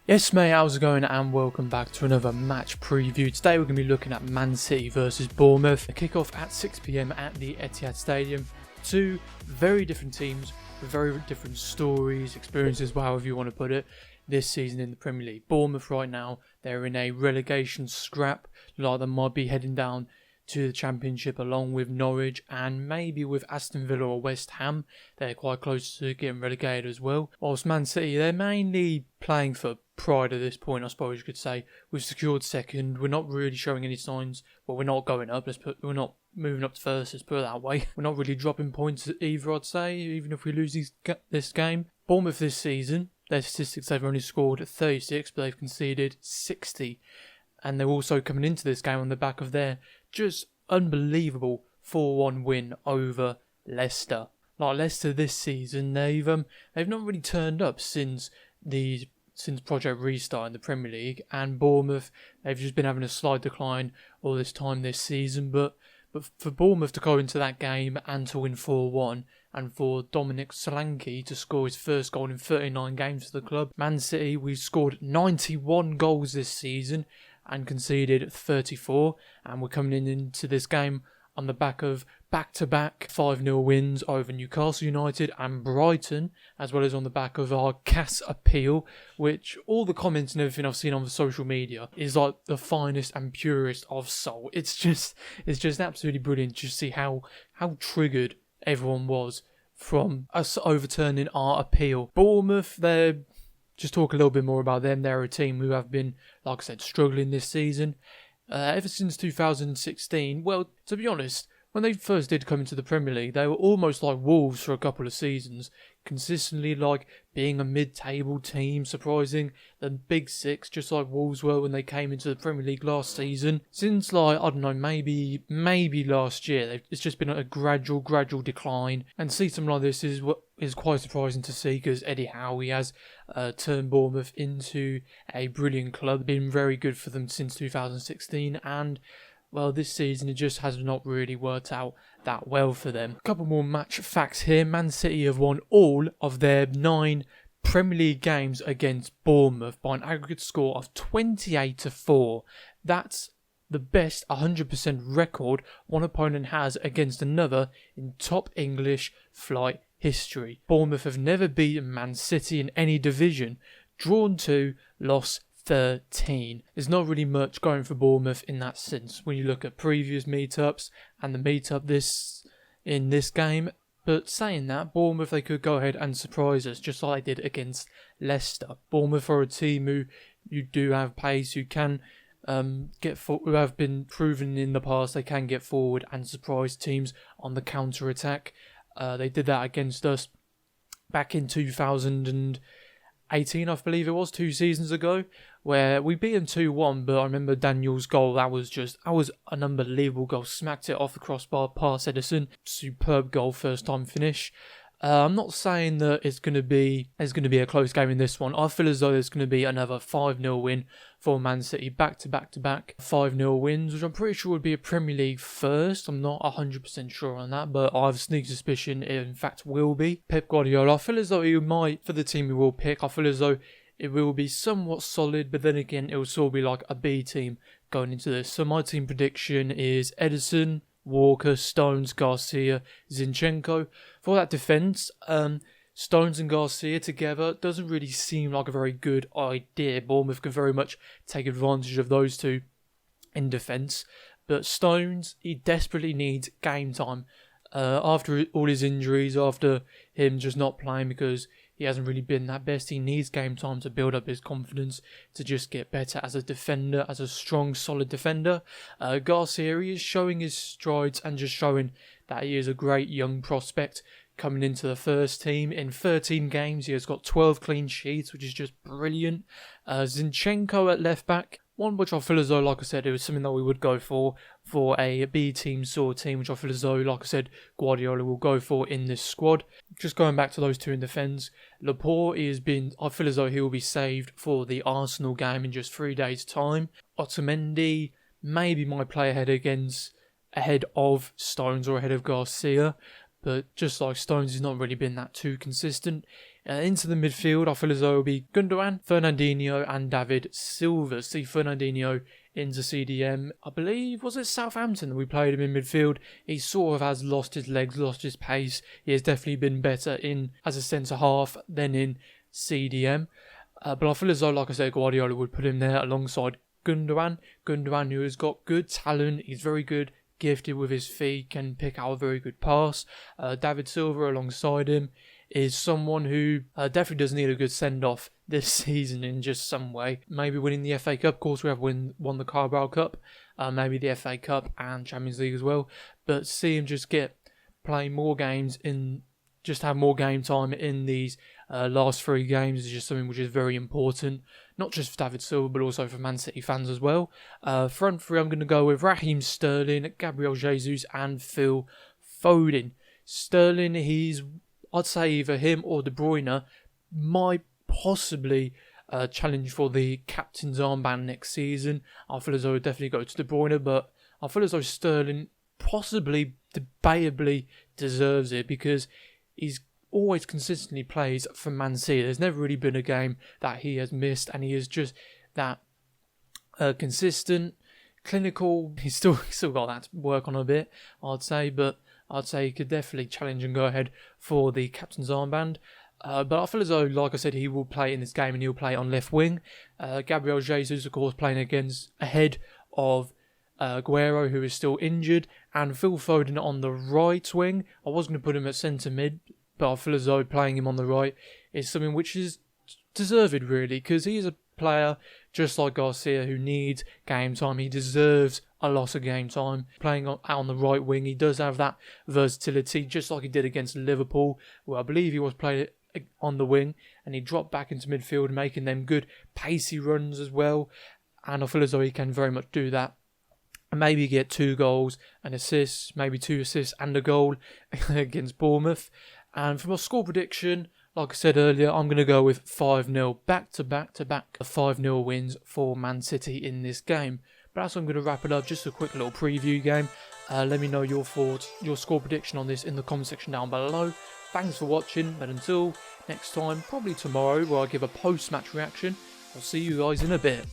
Yes mate, how's it going and welcome back to another match preview. Today we're going to be looking at Man City versus Bournemouth. A kick-off at 6 PM at the Etihad Stadium. Two very different teams with very different stories, experiences, however you want to put it, this season in the Premier League. Bournemouth right now, they're in a relegation scrap, like they might be heading down to the Championship along with Norwich and maybe with Aston Villa or West Ham. They're quite close to getting relegated as well. Whilst Man City, they're mainly playing for pride at this point, I suppose you could say. We've secured second. We're not really showing any signs. Well, we're not going up. We're not moving up to first, let's put it that way. We're not really dropping points either, I'd say, even if we lose this game. Bournemouth this season, their statistics, they've only scored 36, but they've conceded 60. And they're also coming into this game on the back of their just unbelievable 4-1 win over Leicester. Like Leicester this season, they've not really turned up since Project Restart in the Premier League, and Bournemouth, they've just been having a slight decline all this time this season. But for Bournemouth to go into that game and to win 4-1, and for Dominic Solanke to score his first goal in 39 games for the club. Man City, we've scored 91 goals this season and conceded 34, and we're coming into this game on the back of back-to-back 5-0 wins over Newcastle United and Brighton, as well as on the back of our CAS appeal, which all the comments and everything I've seen on the social media is like the finest and purest of soul. It's just absolutely brilliant to see how triggered everyone was from us overturning our appeal. Bournemouth, they're just talk a little bit more about them. They're a team who have been, like I said, struggling this season. Ever since 2016, well, to be honest, when they first did come into the Premier League, they were almost like Wolves for a couple of seasons, consistently like being a mid-table team, surprising the Big Six, just like Wolves were when they came into the Premier League last season. Since like, I don't know, maybe last year, it's just been a gradual decline, and see something like this is quite surprising to see, because Eddie Howe has turned Bournemouth into a brilliant club, been very good for them since 2016, and well, this season it just has not really worked out that well for them. A couple more match facts here. Man City have won all of their 9 Premier League games against Bournemouth by an aggregate score of 28-4. That's the best 100% record one opponent has against another in top English flight history. Bournemouth have never beaten Man City in any division. Drawn 2, lost 13. There's not really much going for Bournemouth in that sense when you look at previous meetups and the meetup in this game. But saying that, Bournemouth, they could go ahead and surprise us just like they did against Leicester. Bournemouth are a team who you do have pace, who can who have been proven in the past they can get forward and surprise teams on the counter attack. They did that against us back in 2018, I believe it was, 2 seasons ago, where we beat them 2-1, but I remember Daniel's goal, that was an unbelievable goal, smacked it off the crossbar past Edison, superb goal, first time finish. I'm not saying that there's going to be a close game in this one. I feel as though there's going to be another 5-0 win for Man City, back to back 5-0 wins, which I'm pretty sure would be a Premier League first. I'm not 100% sure on that, but I have a sneaky suspicion it in fact will be. Pep Guardiola, I feel as though he might, for the team he will pick, I feel as though it will be somewhat solid, but then again, it will still be like a B team going into this. So my team prediction is Edison, Walker, Stones, Garcia, Zinchenko. For that defence, Stones and Garcia together doesn't really seem like a very good idea. Bournemouth can very much take advantage of those two in defence. But Stones, he desperately needs game time. After all his injuries, after him just not playing because he hasn't really been that best, he needs game time to build up his confidence, to just get better as a defender, as a strong, solid defender. Garcia, he is showing his strides and just showing that he is a great young prospect coming into the first team. In 13 games, he has got 12 clean sheets, which is just brilliant. Zinchenko at left back, one which I feel as though, like I said, it was something that we would go for a B team sort of team, which I feel as though, like I said, Guardiola will go for in this squad. Just going back to those two in defence, Laporte I feel as though he will be saved for the Arsenal game in just 3 days' time. Otamendi, maybe my play ahead of Stones or ahead of Garcia, but just like Stones, he's not really been that too consistent Into the midfield, I feel as though it will be Gundogan, Fernandinho and David Silva. See Fernandinho into CDM. I believe, was it Southampton that we played him in midfield? He sort of has lost his legs, lost his pace. He has definitely been better in as a centre-half than in CDM. But I feel as though, like I said, Guardiola would put him there alongside Gundogan. Gundogan, who has got good talent. He's very good, gifted with his feet, can pick out a very good pass. David Silva alongside him is someone who definitely does need a good send-off this season in just some way. Maybe winning the FA Cup. Of course, we have won the Carabao Cup. Maybe the FA Cup and Champions League as well. But see him just play more games just have more game time in these last 3 games is just something which is very important. Not just for David Silva, but also for Man City fans as well. Front 3, I'm going to go with Raheem Sterling, Gabriel Jesus and Phil Foden. Sterling, I'd say either him or De Bruyne might possibly challenge for the captain's armband next season. I feel as though it would definitely go to De Bruyne, but I feel as though Sterling possibly, debatably deserves it because he's always consistently plays for Man City. There's never really been a game that he has missed, and he is just that consistent, clinical. He's still got that to work on a bit, I'd say, but I'd say he could definitely challenge and go ahead for the captain's armband. But I feel as though, like I said, he will play in this game and he'll play on left wing. Gabriel Jesus, of course, playing ahead of Aguero, who is still injured, and Phil Foden on the right wing. I was going to put him at centre mid, but I feel as though playing him on the right is something which is deserved, really, because he is a player just like Garcia who needs game time. He deserves a lot of game time. Playing out on the right wing, he does have that versatility, just like he did against Liverpool, where I believe he was played on the wing and he dropped back into midfield, making them good pacey runs as well. And I feel as though he can very much do that. And maybe get 2 goals and assists, maybe 2 assists and a goal against Bournemouth. And for my score prediction, like I said earlier, I'm going to go with 5-0, back-to-back 5-0 wins for Man City in this game. But that's how I'm going to wrap it up. Just a quick little preview game. Let me know your thoughts, your score prediction on this in the comment section down below. Thanks for watching, but until next time, probably tomorrow, where I give a post-match reaction, I'll see you guys in a bit.